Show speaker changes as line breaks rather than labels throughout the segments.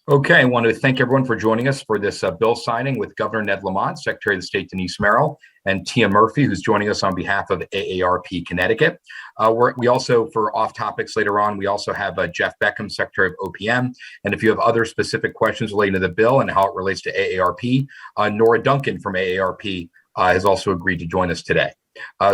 Okay, I want to thank everyone for joining us for this bill signing with Governor Ned Lamont, Secretary of the State Denise Merrill, and Tia Murphy, who's joining us on behalf of AARP Connecticut. We also, for off topics later on, we also have Jeff Beckham, Secretary of OPM. And if you have other specific questions relating to the bill and how it relates to AARP, Nora Duncan from AARP has also agreed to join us today.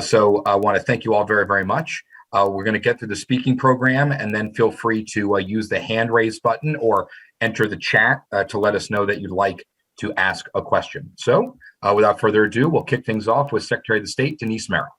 So I want to thank you all very, very much. We're going to get through the speaking program, and then feel free to use the hand raise button or enter the chat to let us know that you'd like to ask a question. So without further ado, we'll kick things off with Secretary of the State, Denise Merrill.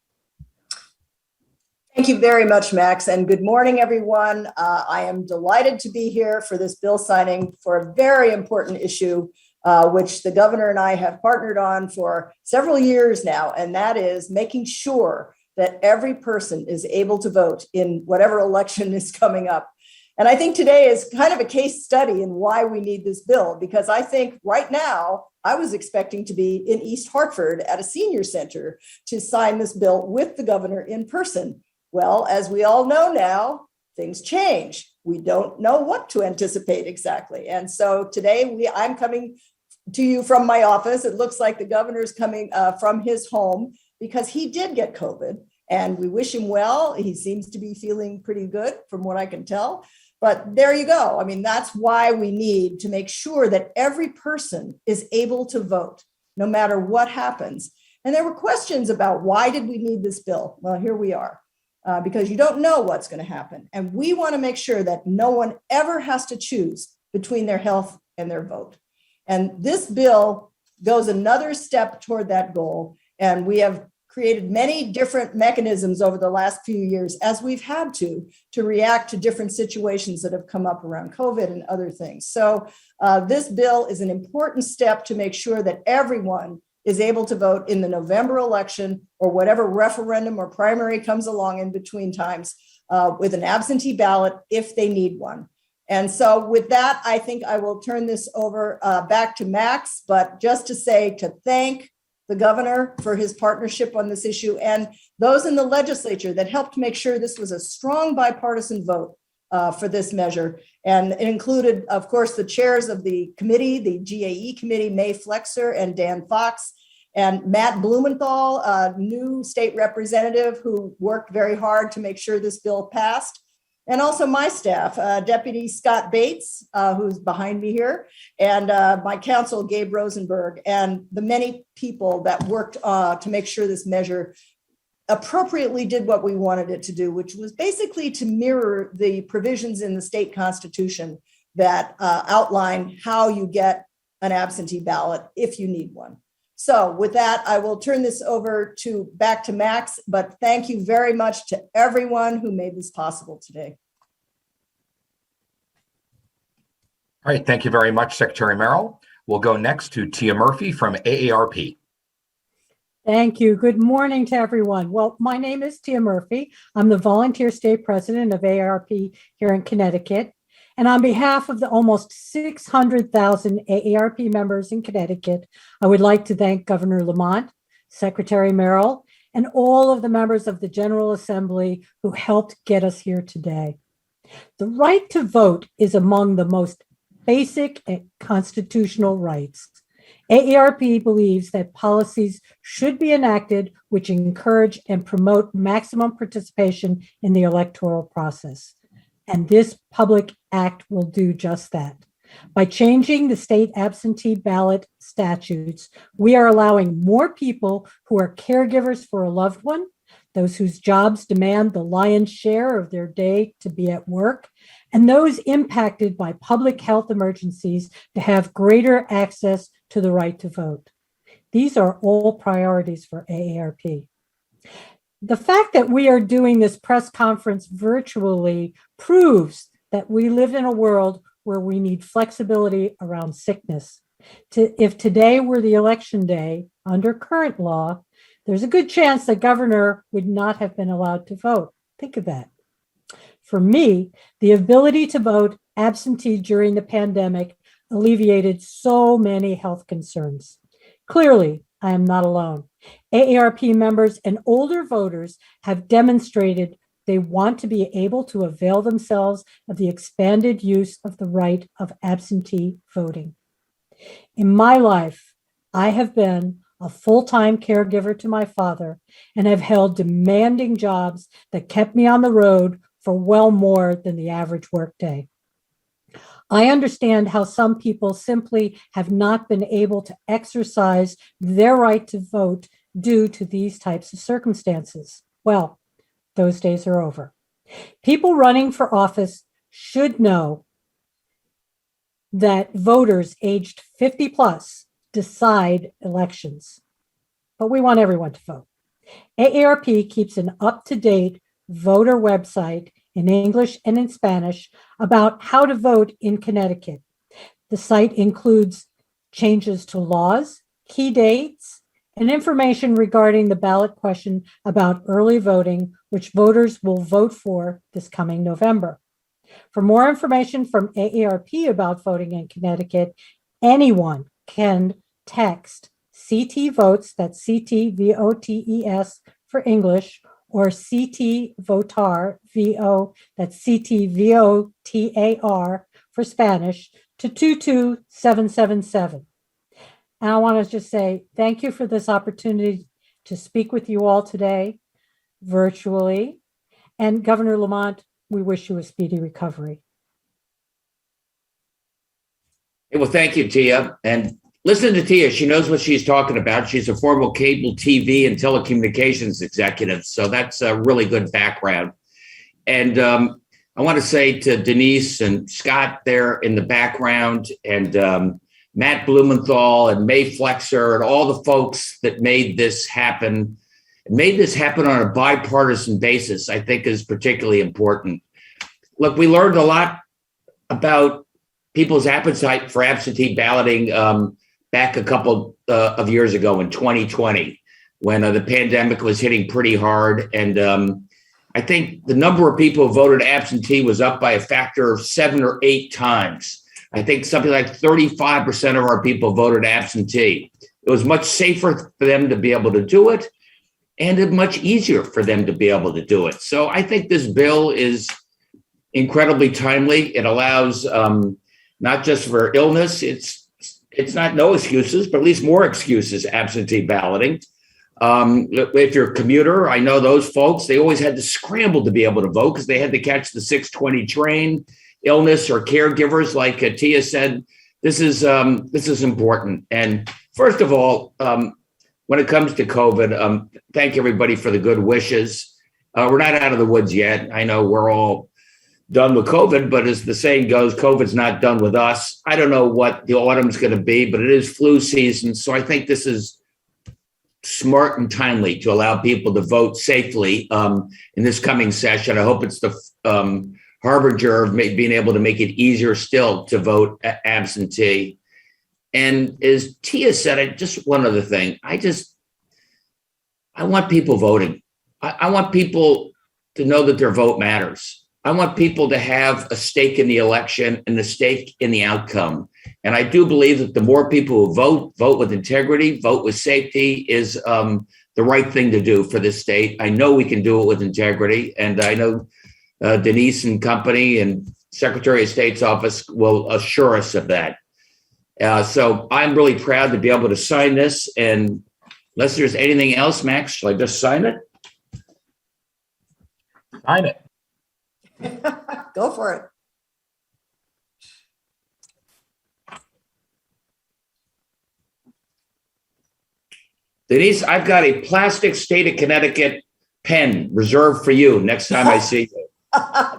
Thank you very much, Max, and good morning, everyone. I am delighted to be here for this bill signing for a very important issue, which the governor and I have partnered on for several years now, and that is making sure that every person is able to vote in whatever election is coming up. And I think today is kind of a case study in why we need this bill, because I think right now, I was expecting to be in East Hartford at a senior center to sign this bill with the governor in person. Well, as we all know now, things change. We don't know what to anticipate exactly. And so today I'm coming to you from my office. It looks like the governor's coming from his home because he did get COVID, and we wish him well. He seems to be feeling pretty good from what I can tell. But there you go. I mean, that's why we need to make sure that every person is able to vote, no matter what happens. And there were questions about why did we need this bill? Well, here we are, because you don't know what's going to happen. And we want to make sure that no one ever has to choose between their health and their vote. And this bill goes another step toward that goal. And we have created many different mechanisms over the last few years, as we've had to react to different situations that have come up around COVID and other things. So this bill is an important step to make sure that everyone is able to vote in the November election or whatever referendum or primary comes along in between times with an absentee ballot if they need one. And so with that, I think I will turn this over back to Max, but just to say to thank the governor for his partnership on this issue and those in the legislature that helped make sure this was a strong bipartisan vote for this measure. And it included, of course, the chairs of the committee, the GAE committee, May Flexer and Dan Fox, and Matt Blumenthal, a new state representative who worked very hard to make sure this bill passed. And also my staff, Deputy Scott Bates, who's behind me here, and my counsel, Gabe Rosenberg, and the many people that worked to make sure this measure appropriately did what we wanted it to do, which was basically to mirror the provisions in the state constitution that outline how you get an absentee ballot if you need one. So with that, I will turn this over back to Max, but thank you very much to everyone who made this possible today.
All right, thank you very much, Secretary Merrill. We'll go next to Tia Murphy from AARP.
Thank you. Good morning to everyone. Well, my name is Tia Murphy. I'm the volunteer state president of AARP here in Connecticut. And on behalf of the almost 600,000 AARP members in Connecticut, I would like to thank Governor Lamont, Secretary Merrill, and all of the members of the General Assembly who helped get us here today. The right to vote is among the most basic and constitutional rights. AARP believes that policies should be enacted which encourage and promote maximum participation in the electoral process. And this public act will do just that. By changing the state absentee ballot statutes, we are allowing more people who are caregivers for a loved one, those whose jobs demand the lion's share of their day to be at work, and those impacted by public health emergencies to have greater access to the right to vote. These are all priorities for AARP. The fact that we are doing this press conference virtually proves that we live in a world where we need flexibility around sickness. If today were the election day, under current law, there's a good chance the governor would not have been allowed to vote. Think of that. For me, the ability to vote absentee during the pandemic alleviated so many health concerns. Clearly, I am not alone. AARP members and older voters have demonstrated they want to be able to avail themselves of the expanded use of the right of absentee voting. In my life, I have been a full-time caregiver to my father and have held demanding jobs that kept me on the road for well more than the average workday. I understand how some people simply have not been able to exercise their right to vote due to these types of circumstances. Well, those days are over. People running for office should know that voters aged 50 plus decide elections, but we want everyone to vote. AARP keeps an up-to-date voter website in English and in Spanish about how to vote in Connecticut. The site includes changes to laws, key dates, and information regarding the ballot question about early voting, which voters will vote for this coming November. For more information from AARP about voting in Connecticut, anyone can text CT Votes, that's CTVOTES for English, or CT Votar, VO, that's CTVOTAR for Spanish, to 22777. And I want to just say thank you for this opportunity to speak with you all today virtually. And Governor Lamont, we wish you a speedy recovery.
Well, thank you, Tia. And listen to Tia. She knows what she's talking about. She's a former cable TV and telecommunications executive. So that's a really good background. And I want to say to Denise and Scott there in the background, and Matt Blumenthal and May Flexer and all the folks that made this happen on a bipartisan basis, I think is particularly important. Look, we learned a lot about people's appetite for absentee balloting back a couple of years ago in 2020, when the pandemic was hitting pretty hard. And I think the number of people who voted absentee was up by a factor of 7 or 8 times. I think something like 35% of our people voted absentee. It was much safer for them to be able to do it, and it's much easier for them to be able to do it. So I think this bill is incredibly timely. It allows not just for illness, it's not no excuses, but at least more excuses, absentee balloting. If you're a commuter, I know those folks, they always had to scramble to be able to vote because they had to catch the 6:20 train. Illness or caregivers, like Tia said, this is important. And first of all, when it comes to COVID, thank everybody for the good wishes. We're not out of the woods yet. I know we're all done with COVID, but as the saying goes, COVID's not done with us. I don't know what the autumn's going to be, but it is flu season. So I think this is smart and timely to allow people to vote safely in this coming session. I hope it's the harbinger of being able to make it easier still to vote absentee. And as Tia said, just one other thing. I want people voting. I want people to know that their vote matters. I want people to have a stake in the election and a stake in the outcome. And I do believe that the more people who vote with integrity, vote with safety is the right thing to do for this state. I know we can do it with integrity. And I know Denise and company and Secretary of State's office will assure us of that. So I'm really proud to be able to sign this. And unless there's anything else, Max, shall I just sign it?
Sign it.
Go for it.
Denise, I've got a plastic state of Connecticut pen reserved for you next time I see you.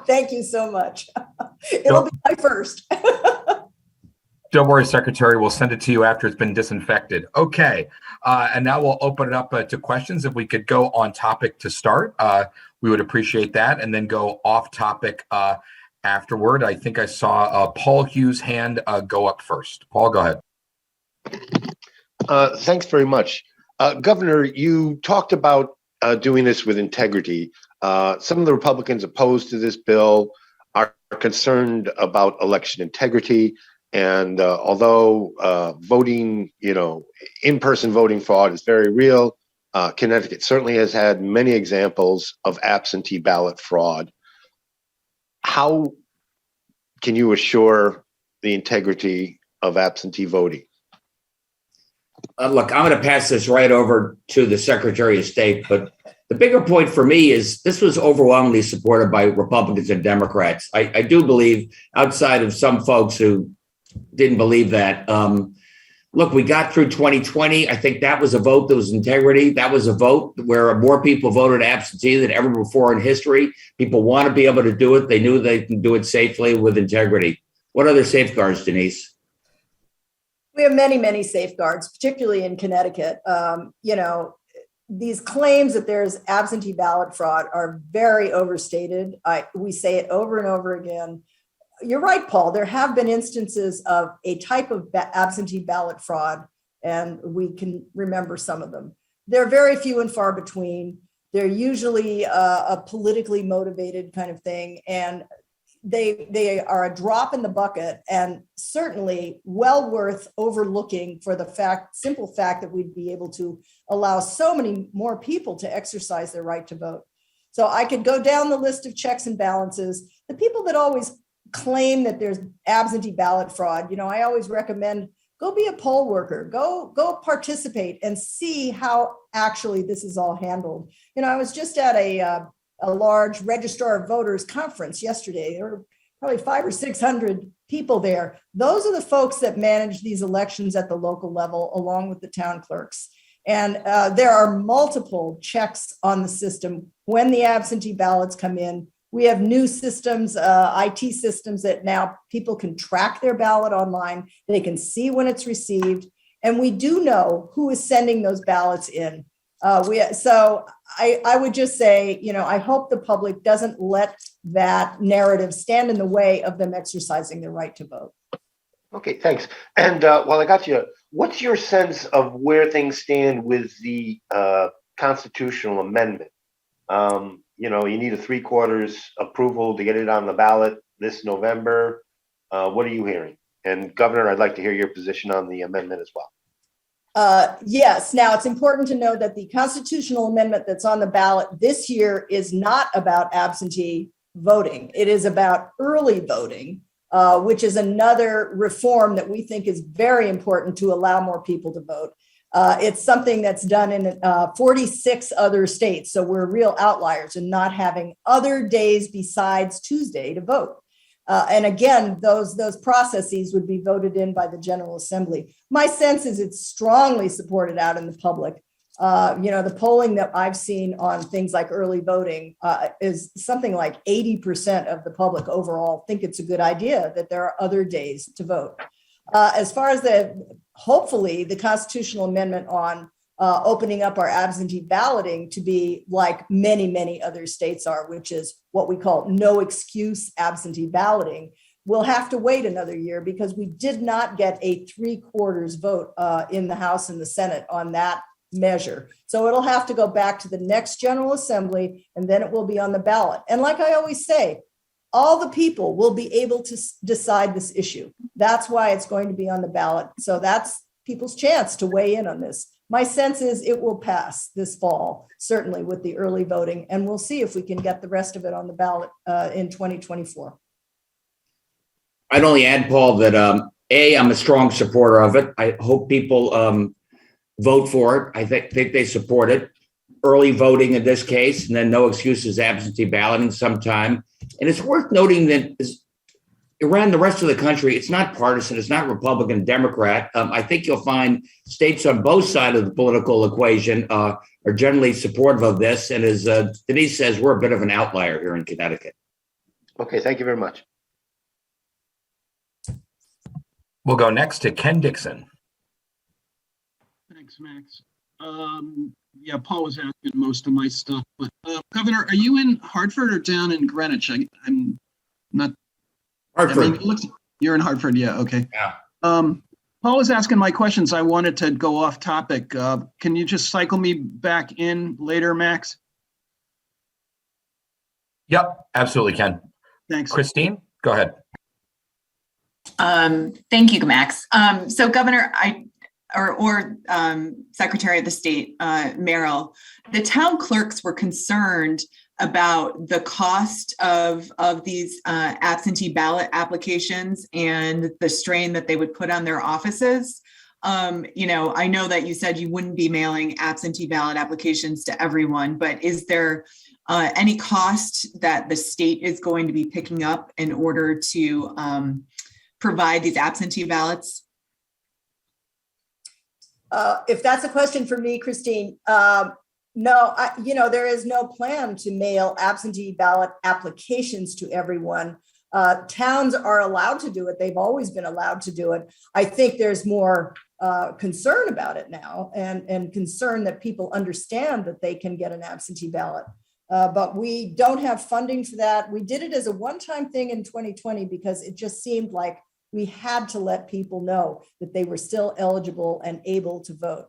Thank you so much. It'll be my first.
Don't worry, Secretary. We'll send it to you after it's been disinfected. Okay. And now we'll open it up to questions. If we could go on topic to start, we would appreciate that. And then go off topic afterward. I think I saw Paul Hughes' hand go up first. Paul, go ahead.
Thanks very much. Governor, you talked about doing this with integrity. Some of the Republicans opposed to this bill are concerned about election integrity. And although voting, in-person voting fraud is very real, Connecticut certainly has had many examples of absentee ballot fraud. How can you assure the integrity of absentee voting?
Look, I'm going to pass this right over to the Secretary of State, but the bigger point for me is this was overwhelmingly supported by Republicans and Democrats. I do believe, outside of some folks who didn't believe that, look, we got through 2020. I think that was a vote that was integrity. That was a vote where more people voted absentee than ever before in history. People want to be able to do it. They knew they can do it safely with integrity. What other safeguards, Denise?
We have many, many safeguards, particularly in Connecticut. These claims that there's absentee ballot fraud are very overstated. We say it over and over again. You're right, Paul. There have been instances of a type of absentee ballot fraud, and we can remember some of them. They're very few and far between. They're usually a politically motivated kind of thing, and they are a drop in the bucket, and certainly well worth overlooking for the simple fact that we'd be able to allow so many more people to exercise their right to vote. So I could go down the list of checks and balances. The people that always claim that there's absentee ballot fraud, I always recommend go be a poll worker, go participate and see how actually this is all handled. I was just at a large registrar of voters conference yesterday. There were probably 500 or 600 people there. Those are the folks that manage these elections at the local level, along with the town clerks. And there are multiple checks on the system when the absentee ballots come in. We have new systems, IT systems that now people can track their ballot online. They can see when it's received. And we do know who is sending those ballots in. So I would just say, I hope the public doesn't let that narrative stand in the way of them exercising their right to vote.
Okay, thanks. And while I got you, what's your sense of where things stand with the constitutional amendment? You need a 3/4 approval to get it on the ballot this November. What are you hearing? And Governor, I'd like to hear your position on the amendment as well.
Yes. Now, it's important to know that the constitutional amendment that's on the ballot this year is not about absentee voting. It is about early voting, which is another reform that we think is very important to allow more people to vote. It's something that's done in 46 other states. So we're real outliers in not having other days besides Tuesday to vote. And again, those processes would be voted in by the General Assembly. My sense is it's strongly supported out in the public. The polling that I've seen on things like early voting is something like 80% of the public overall think it's a good idea that there are other days to vote. As far as hopefully the constitutional amendment on opening up our absentee balloting to be like many, many other states are, which is what we call no excuse absentee balloting. We'll have to wait another year because we did not get a 3/4 vote in the House and the Senate on that measure. So it'll have to go back to the next General Assembly, and then it will be on the ballot. And like I always say, all the people will be able to decide this issue. That's why it's going to be on the ballot. So that's people's chance to weigh in on this. My sense is it will pass this fall, certainly with the early voting, and we'll see if we can get the rest of it on the ballot in 2024.
I'd only add, Paul, that I'm a strong supporter of it. I hope people vote for it. I think they support it. Early voting in this case, and then no excuses absentee balloting sometime. And it's worth noting that around the rest of the country, it's not partisan, it's not Republican, Democrat. I think you'll find states on both sides of the political equation are generally supportive of this. And as Denise says, we're a bit of an outlier here in Connecticut.
Okay, thank you very much.
We'll go next to Ken Dixon.
Thanks, Max. Yeah, Paul was asking most of my stuff, but Governor, are you in Hartford or down in Greenwich? I'm not.
Hartford.
You're in Hartford, yeah, okay.
Yeah.
Paul was asking my questions. I wanted to go off topic. Can you just cycle me back in later, Max?
Yep, absolutely, Ken.
Thanks.
Christine, go ahead.
Thank you, Max. So, Governor, or Secretary of the State, Merrill, the town clerks were concerned about the cost of these absentee ballot applications and the strain that they would put on their offices. I know that you said you wouldn't be mailing absentee ballot applications to everyone, but is there any cost that the state is going to be picking up in order to provide these absentee ballots?
If that's a question for me, Christine, no, there is no plan to mail absentee ballot applications to everyone. Towns are allowed to do it. They've always been allowed to do it. I think there's more concern about it now and concern that people understand that they can get an absentee ballot. But we don't have funding for that. We did it as a one-time thing in 2020 because it just seemed like we had to let people know that they were still eligible and able to vote.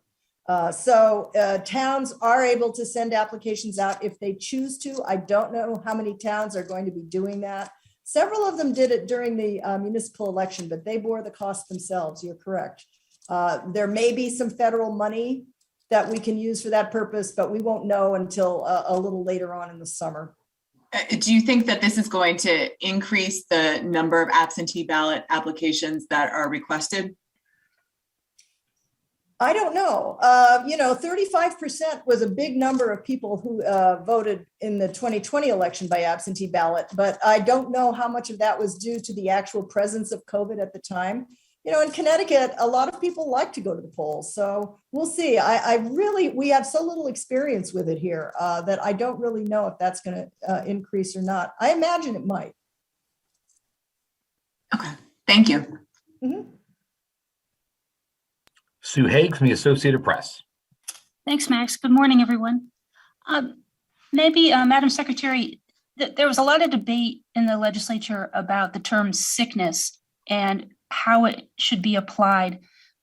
So towns are able to send applications out if they choose to. I don't know how many towns are going to be doing that. Several of them did it during the municipal election, but they bore the cost themselves. You're correct. There may be some federal money that we can use for that purpose, but we won't know until a little later on in the summer.
Do you think that this is going to increase the number of absentee ballot applications that are requested?
I don't know. 35% was a big number of people who voted in the 2020 election by absentee ballot, but I don't know how much of that was due to the actual presence of COVID at the time. In Connecticut, a lot of people like to go to the polls, so we'll see. We have so little experience with it here that I don't really know if that's going to increase or not. I imagine it might.
Okay, thank you.
Mm-hmm.
Sue Haig from the Associated Press.
Thanks, Max. Good morning, everyone. Madam Secretary, there was a lot of debate in the legislature about the term sickness and how it should be applied.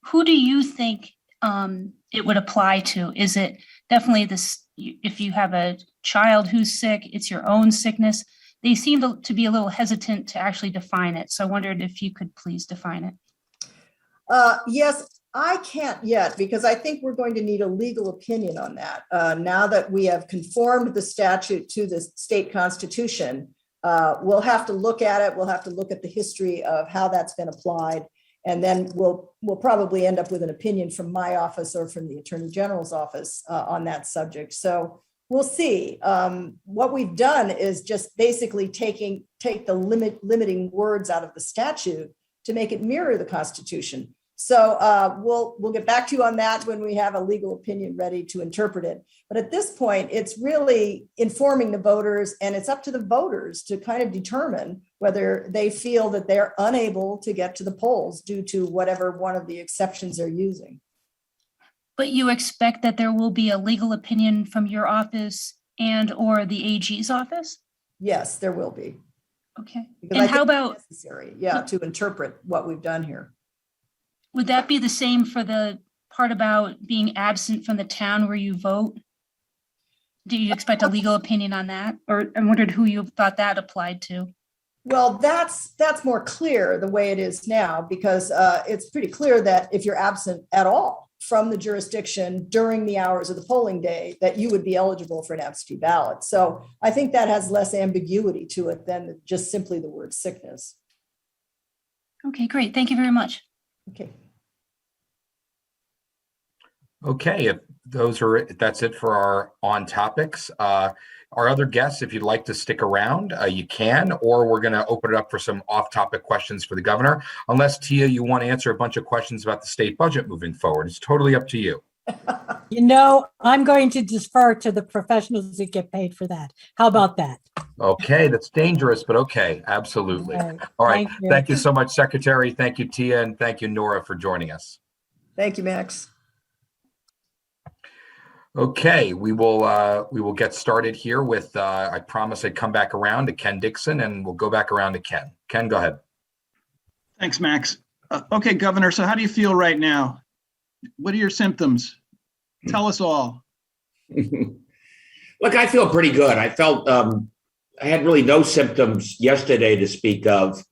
Who do you think it would apply to? Is it definitely this, if you have a child who's sick, it's your own sickness? They seem to be a little hesitant to actually define it. So I wondered if you could please define it.
Yes, I can't yet because I think we're going to need a legal opinion on that. Now that we have conformed the statute to the state constitution, we'll have to look at it. We'll have to look at the history of how that's been applied. And then we'll probably end up with an opinion from my office or from the Attorney General's office on that subject. So we'll see. What we've done is just basically take the limiting words out of the statute to make it mirror the Constitution. So we'll get back to you on that when we have a legal opinion ready to interpret it. But at this point, it's really informing the voters, and it's up to the voters to kind of determine whether they feel that they're unable to get to the polls due to whatever one of the exceptions they're using.
But you expect that there will be a legal opinion from your office and or the AG's office?
Yes, there will be.
Okay.
Because
and how about
necessary, to interpret what we've done here.
Would that be the same for the part about being absent from the town where you vote? Do you expect a legal opinion on that? Or I wondered who you thought that applied to.
Well, that's more clear the way it is now, because it's pretty clear that if you're absent at all from the jurisdiction during the hours of the polling day, that you would be eligible for an absentee ballot. So I think that has less ambiguity to it than just simply the word sickness.
Okay, great. Thank you very much.
Okay.
Okay, if that's it for our on topics. Our other guests, if you'd like to stick around, you can, or we're going to open it up for some off-topic questions for the governor. Unless, Tia, you want to answer a bunch of questions about the state budget moving forward. It's totally up to you.
I'm going to defer to the professionals that get paid for that. How about that?
Okay, that's dangerous, but okay, absolutely. All right. Thank you so much, Secretary. Thank you, Tia, and thank you, Nora, for joining us.
Thank you, Max.
Okay, we will get started here with, I promise I'd come back around to Ken Dixon, and we'll go back around to Ken. Ken, go ahead.
Thanks, Max. Okay, Governor, so how do you feel right now? What are your symptoms? Tell us all.
Look, I feel pretty good. I felt I had really no symptoms yesterday to speak of,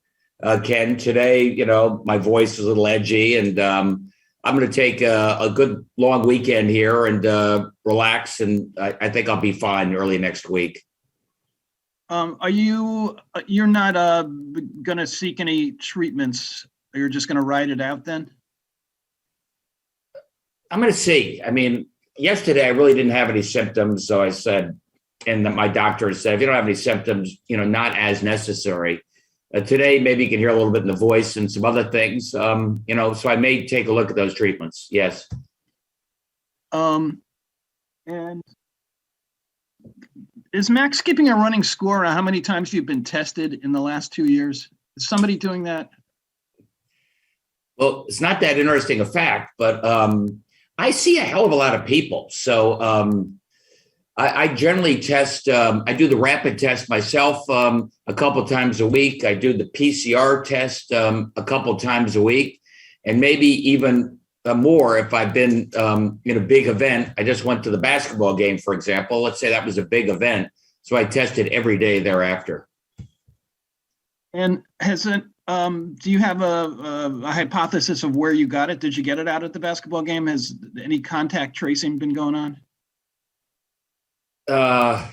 Ken. Today, my voice is a little edgy, and I'm going to take a good long weekend here and relax, and I think I'll be fine early next week.
You're not going to seek any treatments? You're just going to ride it out then?
I'm going to see. I mean, yesterday I really didn't have any symptoms, so I said, and my doctor said, if you don't have any symptoms, not as necessary. Today, maybe you can hear a little bit in the voice and some other things, so I may take a look at those treatments. Yes.
And is Max keeping a running score on how many times you've been tested in the last 2 years? Is somebody doing that?
Well, it's not that interesting a fact, but I see a hell of a lot of people. So I generally test, I do the rapid test myself a couple times a week. I do the PCR test a couple times a week, and maybe even more if I've been in a big event. I just went to the basketball game, for example. Let's say that was a big event. So I tested every day thereafter.
And do you have a hypothesis of where you got it? Did you get it out at the basketball game? Has any contact tracing been going on?
I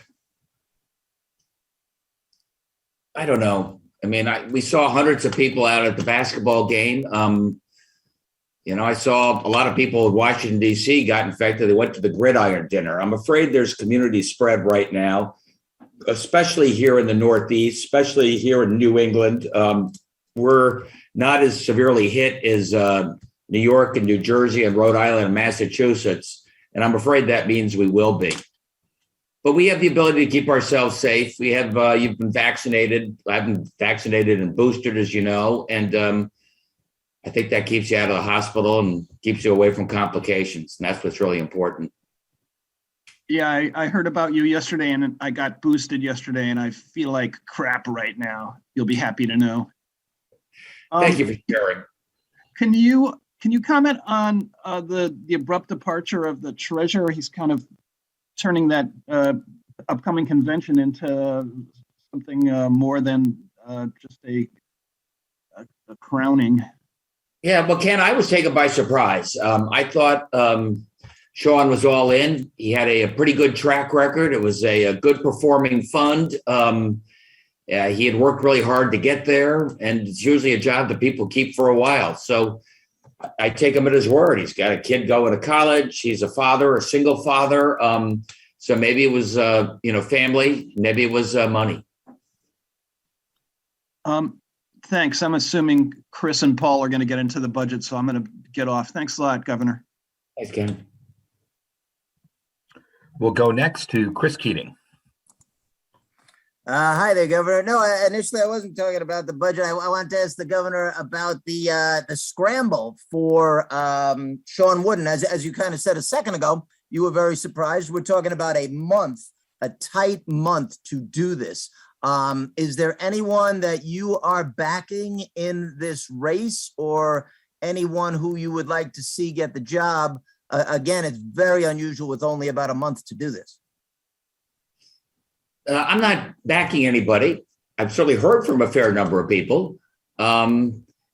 don't know. I mean, we saw hundreds of people out at the basketball game. I saw a lot of people in Washington, D.C. got infected. They went to the gridiron dinner. I'm afraid there's community spread right now, especially here in the Northeast, especially here in New England. We're not as severely hit as New York and New Jersey and Rhode Island and Massachusetts. And I'm afraid that means we will be. But we have the ability to keep ourselves safe. We have, you've been vaccinated. I've been vaccinated and boosted, as you know. And I think that keeps you out of the hospital and keeps you away from complications. And that's what's really important.
Yeah, I heard about you yesterday, and I got boosted yesterday, and I feel like crap right now. You'll be happy to know.
Thank you for sharing.
Can you comment on the abrupt departure of the treasurer? He's kind of turning that upcoming convention into something more than just a crowning.
Yeah, well, Ken, I was taken by surprise. I thought Sean was all in. He had a pretty good track record. It was a good performing fund. He had worked really hard to get there, and it's usually a job that people keep for a while. So I take him at his word. He's got a kid going to college. He's a father, a single father. So maybe it was, family. Maybe it was money.
Thanks. I'm assuming Chris and Paul are going to get into the budget, so I'm going to get off. Thanks a lot, Governor.
Thanks, Ken.
We'll go next to Chris Keating.
Hi there, Governor. No, initially I wasn't talking about the budget. I wanted to ask the governor about the scramble for Sean Wooden. As you kind of said a second ago, you were very surprised. We're talking about a tight month to do this. Is there anyone that you are backing in this race, or anyone who you would like to see get the job? Again, it's very unusual with only about a month to do this.
I'm not backing anybody. I've certainly heard from a fair number of people. A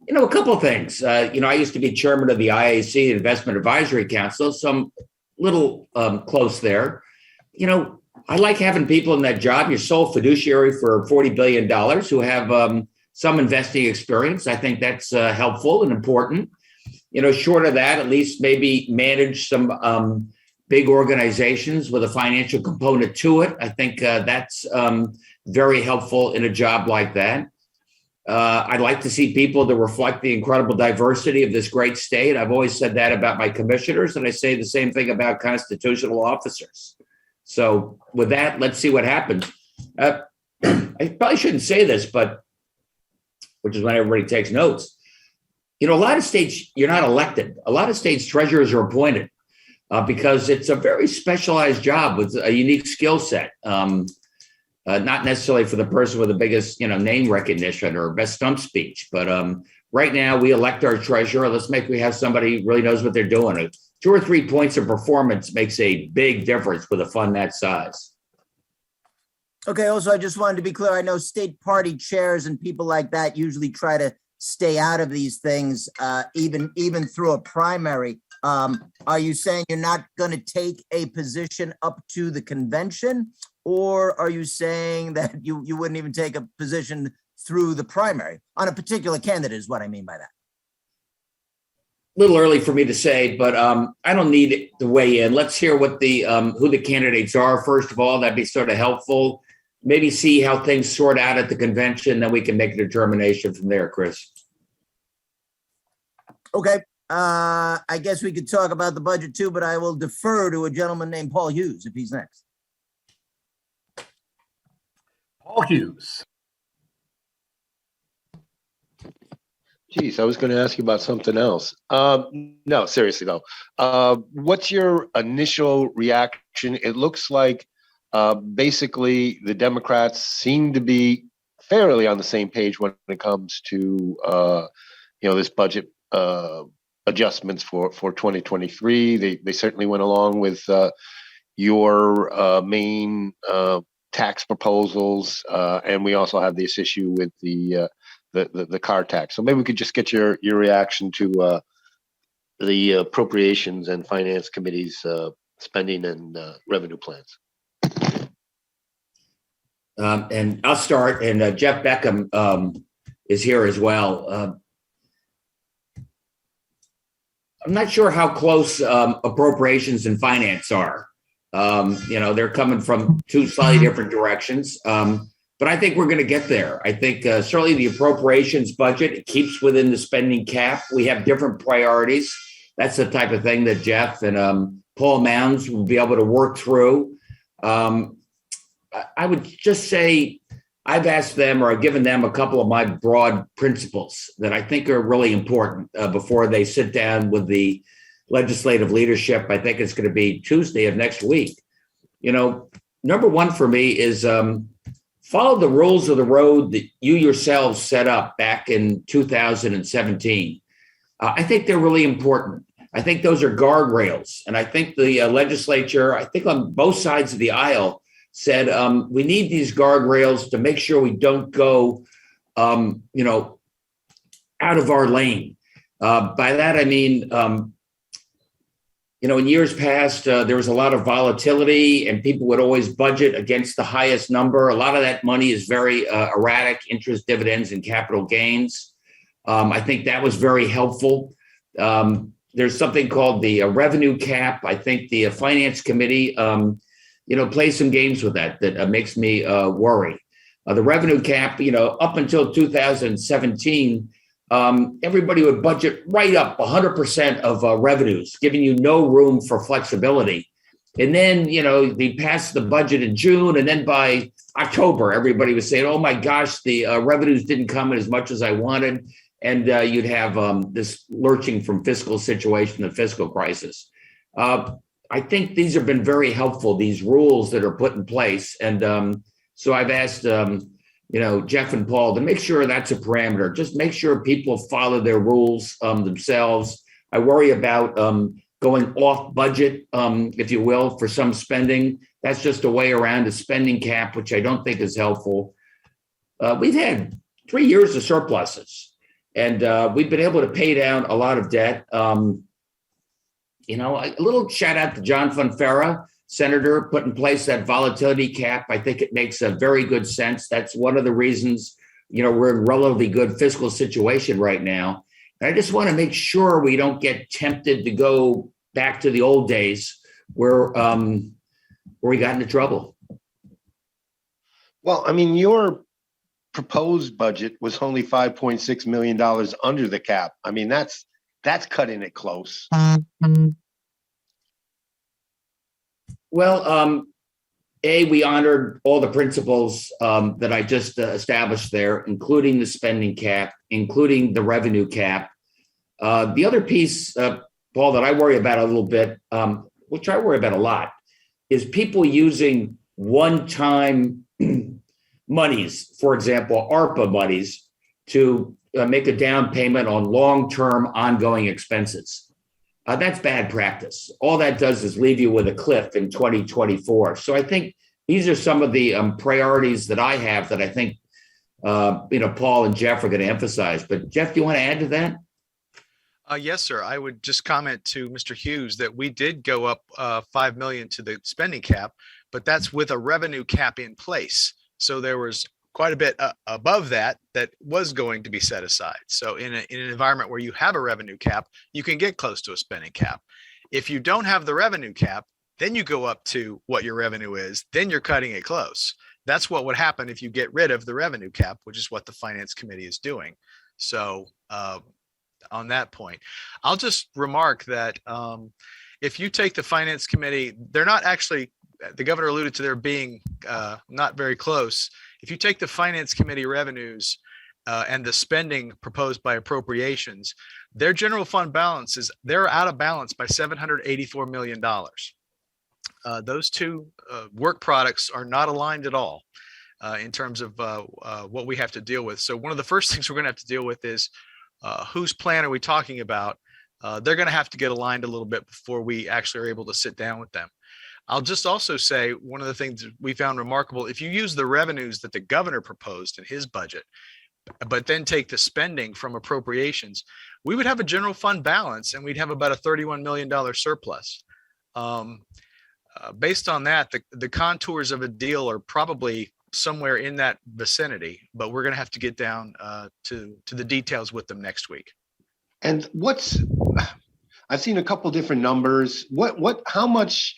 couple of things. I used to be chairman of the IAC Investment Advisory Council, so I'm a little close there. I like having people in that job. You're sole fiduciary for $40 billion who have some investing experience. I think that's helpful and important. Short of that, at least maybe manage some big organizations with a financial component to it. I think that's very helpful in a job like that. I'd like to see people that reflect the incredible diversity of this great state. I've always said that about my commissioners, and I say the same thing about constitutional officers. So with that, let's see what happens. I probably shouldn't say this, but which is when everybody takes notes. A lot of states, you're not elected. A lot of states treasurers are appointed because it's a very specialized job with a unique skill set. Not necessarily for the person with the biggest, name recognition or best stump speech, but right now we elect our treasurer. Let's make we have somebody who really knows what they're doing. 2 or 3 points of performance makes a big difference with a fund that size.
Okay. Also, I just wanted to be clear. I know state party chairs and people like that usually try to stay out of these things, even through a primary. Are you saying you're not going to take a position up to the convention, or are you saying that you wouldn't even take a position through the primary on a particular candidate is what I mean by that?
Little early for me to say, but I don't need to weigh in. Let's hear what the who the candidates are. First of all, that'd be sort of helpful. Maybe see how things sort out at the convention, then we can make a determination from there, Chris.
Okay. I guess we could talk about the budget too, but I will defer to a gentleman named Paul Hughes if he's next.
Paul Hughes.
Geez, I was going to ask you about something else. No, seriously though. What's your initial reaction? It looks like basically the Democrats seem to be fairly on the same page when it comes to this budget adjustments for 2023. They certainly went along with your main tax proposals, and we also have this issue with the car tax. So maybe we could just get your reaction to the appropriations and finance committee's spending and revenue plans.
And I'll start, and Jeff Beckham is here as well. I'm not sure how close appropriations and finance are. They're coming from two slightly different directions. But I think we're going to get there. I think certainly the appropriations budget, it keeps within the spending cap. We have different priorities. That's the type of thing that Jeff and Paul Mounds will be able to work through. I would just say I've asked them, or I've given them a couple of my broad principles that I think are really important before they sit down with the legislative leadership. I think it's going to be Tuesday of next week. Number one for me is follow the rules of the road that you yourselves set up back in 2017. I think they're really important. I think those are guardrails. And I think the legislature, I think on both sides of the aisle, said we need these guardrails to make sure we don't go, out of our lane. By that, I mean, in years past, there was a lot of volatility and people would always budget against the highest number. A lot of that money is very erratic, interest, dividends, and capital gains. I think that was very helpful. There's something called the revenue cap. I think the finance committee, plays some games with that makes me worry. The revenue cap, up until 2017, everybody would budget right up 100% of revenues, giving you no room for flexibility. And then, they passed the budget in June, and then by October, everybody was saying, oh my gosh, the revenues didn't come in as much as I wanted. And you'd have this lurching from fiscal situation to fiscal crisis. I think these have been very helpful, these rules that are put in place. And so I've asked, Jeff and Paul to make sure that's a parameter. Just make sure people follow their rules themselves. I worry about going off budget, if you will, for some spending. That's just a way around a spending cap, which I don't think is helpful. We've had 3 years of surpluses, and we've been able to pay down a lot of debt. A little shout out to John Fonfara, Senator, put in place that volatility cap. I think it makes a very good sense. That's one of the reasons, we're in a relatively good fiscal situation right now. And I just want to make sure we don't get tempted to go back to the old days where we got into trouble.
Well, I mean, your proposed budget was only $5.6 million under the cap. I mean, that's cutting it close.
Well, we honored all the principles that I just established there, including the spending cap, including the revenue cap. The other piece, Paul, that I worry about a little bit, which I worry about a lot, is people using one-time monies, for example, AARP monies, to make a down payment on long-term ongoing expenses. That's bad practice. All that does is leave you with a cliff in 2024. So I think these are some of the priorities that I have that I think Paul and Jeff are going to emphasize. But Jeff, do you want to add to that?
Yes, sir. I would just comment to Mr. Hughes that we did go up 5 million to the spending cap, but that's with a revenue cap in place. So there was quite a bit above that was going to be set aside. So in an environment where you have a revenue cap, you can get close to a spending cap. If you don't have the revenue cap, then you go up to what your revenue is, then you're cutting it close. That's what would happen if you get rid of the revenue cap, which is what the Finance Committee is doing. So on that point, I'll just remark that if you take the Finance Committee, they're not actually, the governor alluded to there being not very close. If you take the Finance Committee revenues and the spending proposed by appropriations, their general fund balances, they're out of balance by $784 million. Those two work products are not aligned at all in terms of what we have to deal with. So one of the first things we're going to have to deal with is whose plan are we talking about? They're going to have to get aligned a little bit before we actually are able to sit down with them. I'll just also say one of the things we found remarkable, if you use the revenues that the governor proposed in his budget, but then take the spending from appropriations, we would have a general fund balance and we'd have about a $31 million surplus. Based on that, the contours of a deal are probably somewhere in that vicinity, but we're going to have to get down to the details with them next week.
And I've seen a couple different numbers. How much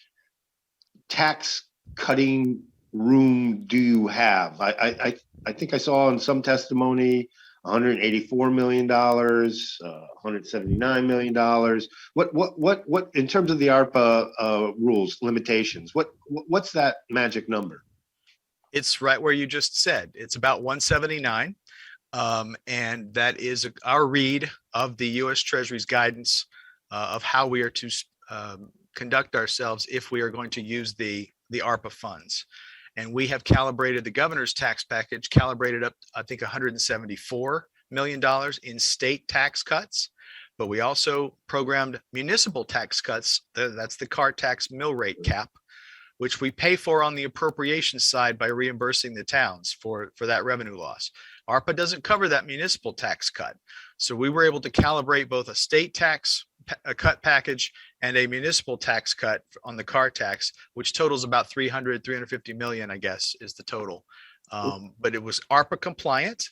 tax cutting room do you have? I think I saw in some testimony $184 million, $179 million. What in terms of the ARPA rules limitations? What's that magic number?
It's right where you just said. It's about 179. And that is our read of the U.S. Treasury's guidance of how we are to conduct ourselves if we are going to use the ARPA funds. And we have calibrated the governor's tax package, calibrated up, I think, $174 million in state tax cuts. But we also programmed municipal tax cuts. That's the car tax mill rate cap, which we pay for on the appropriation side by reimbursing the towns for that revenue loss. ARPA doesn't cover that municipal tax cut. So we were able to calibrate both a state tax cut package and a municipal tax cut on the car tax, which totals about 350 million, I guess, is the total. But it was ARPA compliant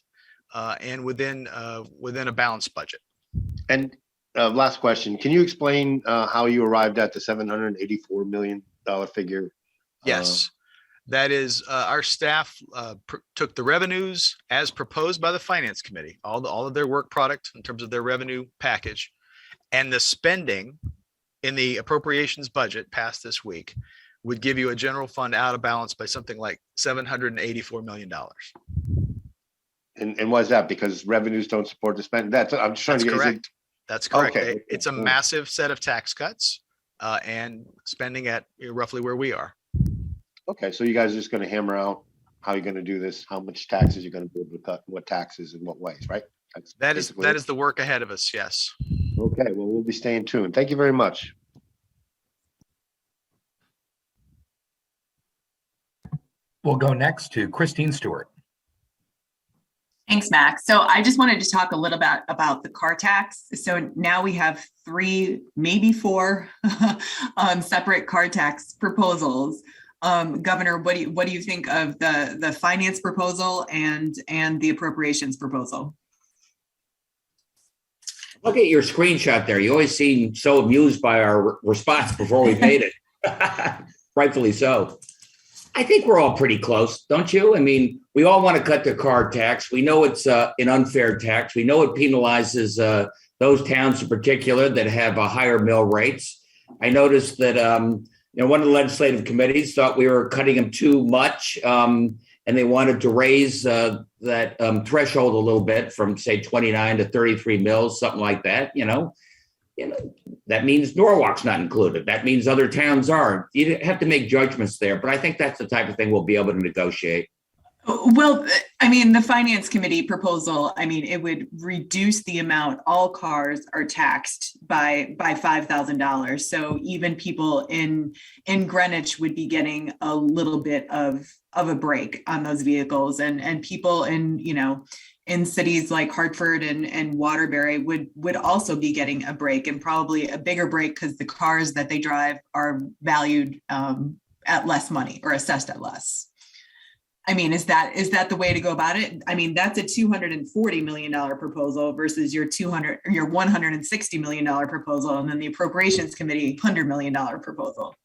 and within a balanced budget.
And last question, can you explain how you arrived at the $784 million figure?
Yes. That is, our staff took the revenues as proposed by the Finance Committee, all of their work product in terms of their revenue package, and the spending in the appropriations budget passed this week would give you a general fund out of balance by something like $784 million.
And why is that? Because revenues don't support the spending? I'm just trying to get
correct. That's correct.
Okay.
It's a massive set of tax cuts and spending at roughly where we are.
Okay, so you guys are just going to hammer out how you're going to do this, how much taxes you're going to be able to cut, what taxes in what ways, right?
That is the work ahead of us. Yes.
Okay, well, we'll be staying tuned. Thank you very much.
We'll go next to Christine Stewart.
Thanks, Max. So I just wanted to talk a little bit about the car tax. So now we have 3, maybe 4 separate car tax proposals. Governor, what do you think of the finance proposal and the appropriations proposal?
Look at your screenshot there. You always seem so amused by our response before we made it. Rightfully so. I think we're all pretty close, don't you? I mean, we all want to cut the car tax. We know it's an unfair tax. We know it penalizes those towns in particular that have higher mill rates. I noticed that one of the legislative committees thought we were cutting them too much, and they wanted to raise that threshold a little bit from, say, 29 to 33 mills, something like that. That means Norwalk's not included. That means other towns aren't. You have to make judgments there, but I think that's the type of thing we'll be able to negotiate.
Well, I mean, the finance committee proposal, I mean, it would reduce the amount all cars are taxed by $5,000. So even people in Greenwich would be getting a little bit of a break on those vehicles, and people in, you know, in cities like Hartford and Waterbury would also be getting a break, and probably a bigger break because the cars that they drive are valued at less money or assessed at less. I mean, is that the way to go about it? I mean, that's a $240 million proposal versus your $160 million proposal, and then the appropriations committee $100 million proposal.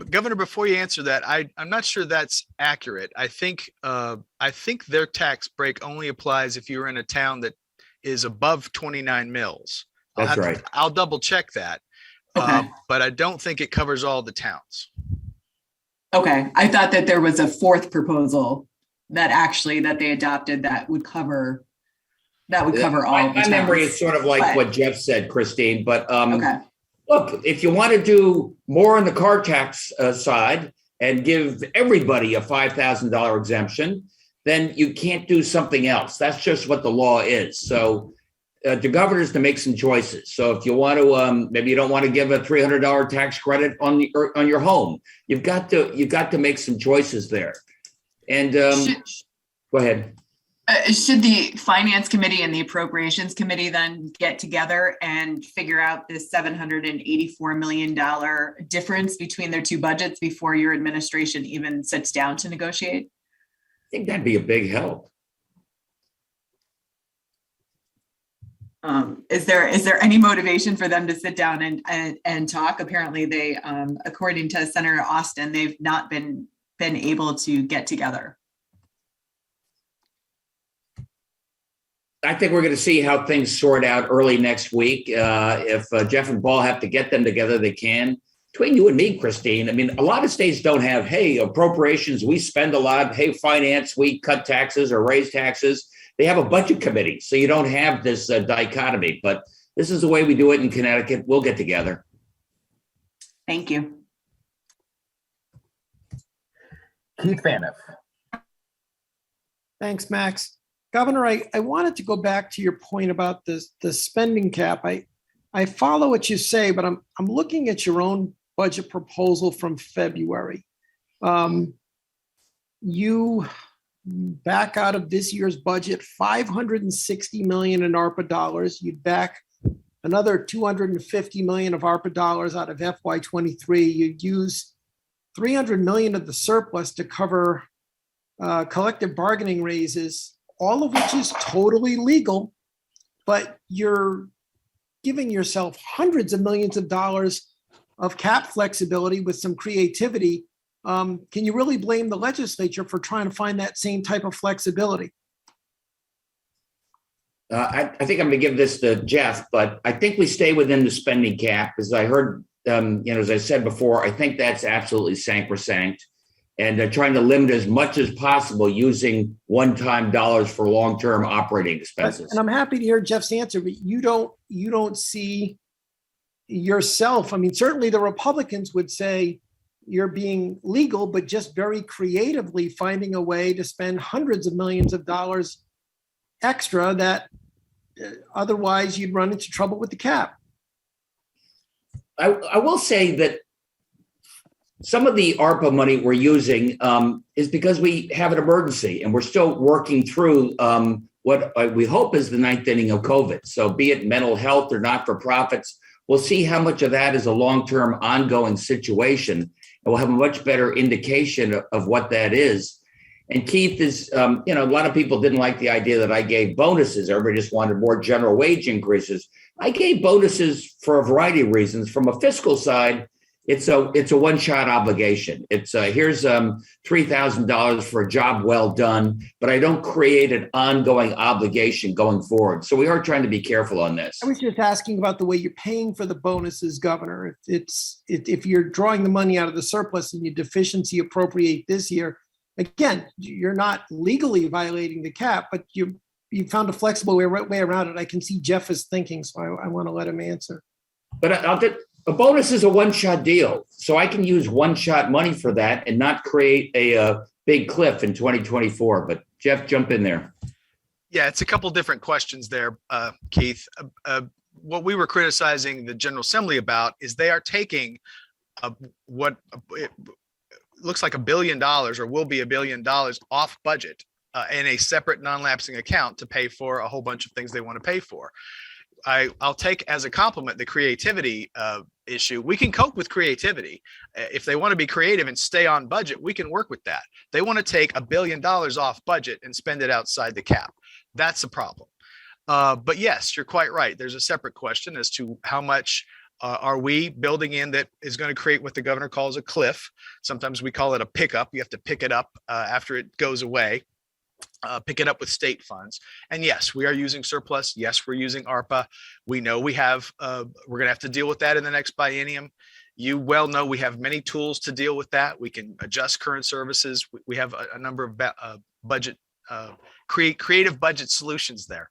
Governor, before you answer that, I'm not sure that's accurate. I think their tax break only applies if you're in a town that is above 29 mills.
That's right.
I'll double check that,
Okay.
but I don't think it covers all the towns.
Okay, I thought that there was a fourth proposal that they adopted that would cover all.
My memory is sort of like
But-
what Jeff said, Christine, but
Okay,
look, if you want to do more on the car tax side and give everybody a $5,000 exemption, then you can't do something else. That's just what the law is. So the governor's to make some choices. So if you want to, maybe you don't want to give a $300 tax credit on your home. You've got to make some choices there. And go ahead.
should the finance committee and the appropriations committee then get together and figure out this $784 million difference between their two budgets before your administration even sits down to negotiate?
I think that'd be a big help.
Is there any motivation for them to sit down and talk? Apparently they, according to Senator Austin, they've not been able to get together.
I think we're going to see how things sort out early next week. If Jeff and Paul have to get them together, they can. Between you and me, Christine, I mean, a lot of states don't have, hey, appropriations, we spend a lot. Hey, finance, we cut taxes or raise taxes. They have a budget committee, so you don't have this dichotomy. But this is the way we do it in Connecticut. We'll get together.
Thank you.
Keith Faniff.
Thanks, Max. Governor, I wanted to go back to your point about the spending cap. I follow what you say, but I'm looking at your own budget proposal from February. You back out of this year's budget $560 million in ARPA dollars. You'd back another $250 million of ARPA dollars out of FY23. You'd use $300 million of the surplus to cover collective bargaining raises, all of which is totally legal, but you're giving yourself hundreds of millions of dollars of cap flexibility with some creativity. Can you really blame the legislature for trying to find that same type of flexibility?
I think I'm going to give this to Jeff, but I think we stay within the spending cap. As I heard, as I said before, I think that's absolutely sacrosanct. And they're trying to limit as much as possible using one-time dollars for long-term operating expenses.
And I'm happy to hear Jeff's answer, but you don't see yourself. I mean, certainly the Republicans would say you're being legal, but just very creatively finding a way to spend hundreds of millions of dollars extra that otherwise you'd run into trouble with the cap.
I will say that some of the ARPA money we're using is because we have an emergency and we're still working through what we hope is the ninth inning of COVID. So be it mental health or not-for-profits, we'll see how much of that is a long-term ongoing situation. And we'll have a much better indication of what that is. And Keith is, a lot of people didn't like the idea that I gave bonuses. Everybody just wanted more general wage increases. I gave bonuses for a variety of reasons. From a fiscal side, it's a one-shot obligation. It's here's $3,000 for a job well done, but I don't create an ongoing obligation going forward. So we are trying to be careful on this.
I was just asking about the way you're paying for the bonuses, Governor. If you're drawing the money out of the surplus and you deficiency appropriate this year, again, you're not legally violating the cap, but you found a flexible way around it. I can see Jeff is thinking, so I want to let him answer.
But A bonus is a one-shot deal, so I can use one-shot money for that and not create a big cliff in 2024. But Jeff, jump in there.
Yeah, it's a couple different questions there, Keith. What we were criticizing the General Assembly about is they are taking what it looks like $1 billion or will be $1 billion off budget in a separate non-lapsing account to pay for a whole bunch of things they want to pay for. I'll take as a compliment the creativity issue. We can cope with creativity. If they want to be creative and stay on budget, we can work with that. They want to take $1 billion off budget and spend it outside the cap. That's a problem. But yes, you're quite right. There's a separate question as to how much are we building in that is going to create what the governor calls a cliff. Sometimes we call it a pickup. You have to pick it up after it goes away. Pick it up with state funds. And yes, we are using surplus. Yes, we're using ARPA. We know we have, we're going to have to deal with that in the next biennium. You well know we have many tools to deal with that. We can adjust current services. We have a number of budget, creative budget solutions there.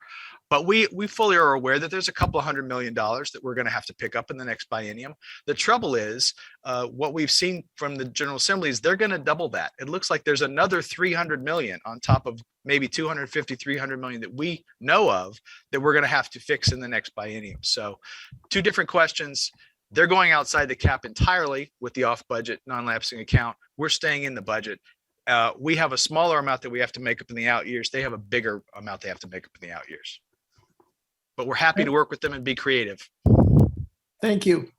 But we fully are aware that there's a couple of $100 million that we're going to have to pick up in the next biennium. The trouble is what we've seen from the General Assembly is they're going to double that. It looks like there's another 300 million on top of maybe 250, 300 million that we know of that we're going to have to fix in the next biennium. So two different questions. They're going outside the cap entirely with the off budget non-lapsing account. We're staying in the budget. We have a smaller amount that we have to make up in the out years. They have a bigger amount they have to make up in the out years. But we're happy to work with them and be creative.
Thank you.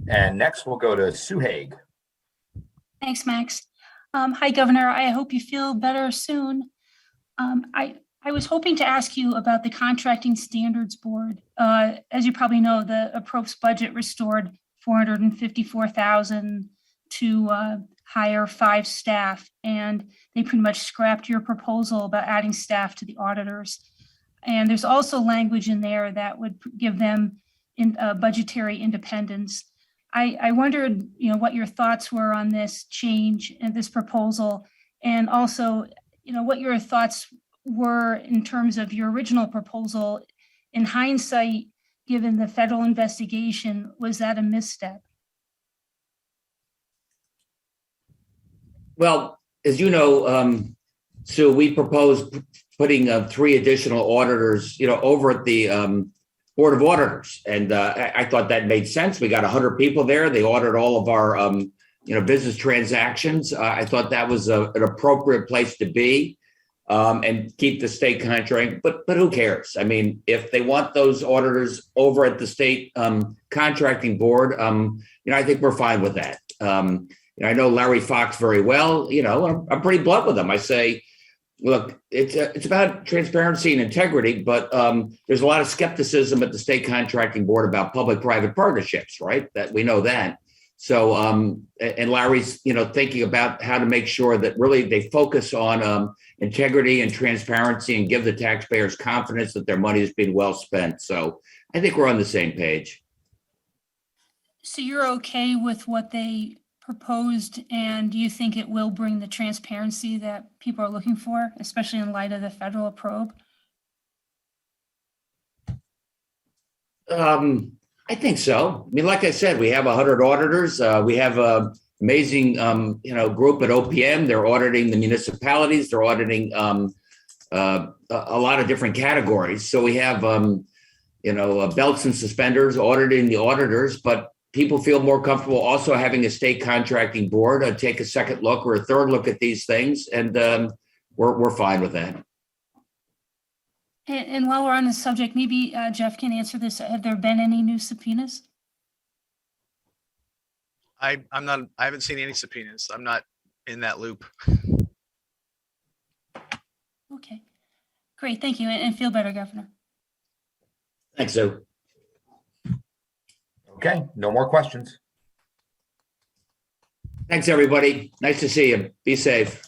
And next we'll go to Sue Haig.
Thanks, Max. Hi, Governor. I hope you feel better soon. I was hoping to ask you about the Contracting Standards Board. As you probably know, the appropriate budget restored $454,000 to hire 5 staff, and they pretty much scrapped your proposal about adding staff to the auditors. And there's also language in there that would give them budgetary independence. I wondered, what your thoughts were on this change and this proposal, and also, what your thoughts were in terms of your original proposal. In hindsight, given the federal investigation, was that a misstep?
Well, as you know, Sue, we proposed putting 3 additional auditors, over at the Board of Auditors. And I thought that made sense. We got 100 people there. They audit all of our, business transactions. I thought that was an appropriate place to be and keep the state contract. But who cares? I mean, if they want those auditors over at the state contracting board, I think we're fine with that. I know Larry Fox very well. I'm pretty blunt with him. I say, look, it's about transparency and integrity, but there's a lot of skepticism at the state contracting board about public-private partnerships, right? That we know that. So, and Larry's, thinking about how to make sure that really they focus on integrity and transparency and give the taxpayers confidence that their money is being well spent. So I think we're on the same page.
So you're okay with what they proposed, and do you think it will bring the transparency that people are looking for, especially in light of the federal probe?
I think so. I mean, like I said, we have 100 auditors. We have a amazing, group at OPM. They're auditing the municipalities. They're auditing a lot of different categories. So we have, belts and suspenders auditing the auditors, but people feel more comfortable also having a state contracting board take a second look or a third look at these things, and we're fine with that.
And while we're on the subject, maybe Jeff can answer this. Have there been any new subpoenas?
I haven't seen any subpoenas. I'm not in that loop.
Okay, great. Thank you, and feel better, Governor.
Thanks, Sue.
Okay, no more questions.
Thanks, everybody. Nice to see you. Be safe.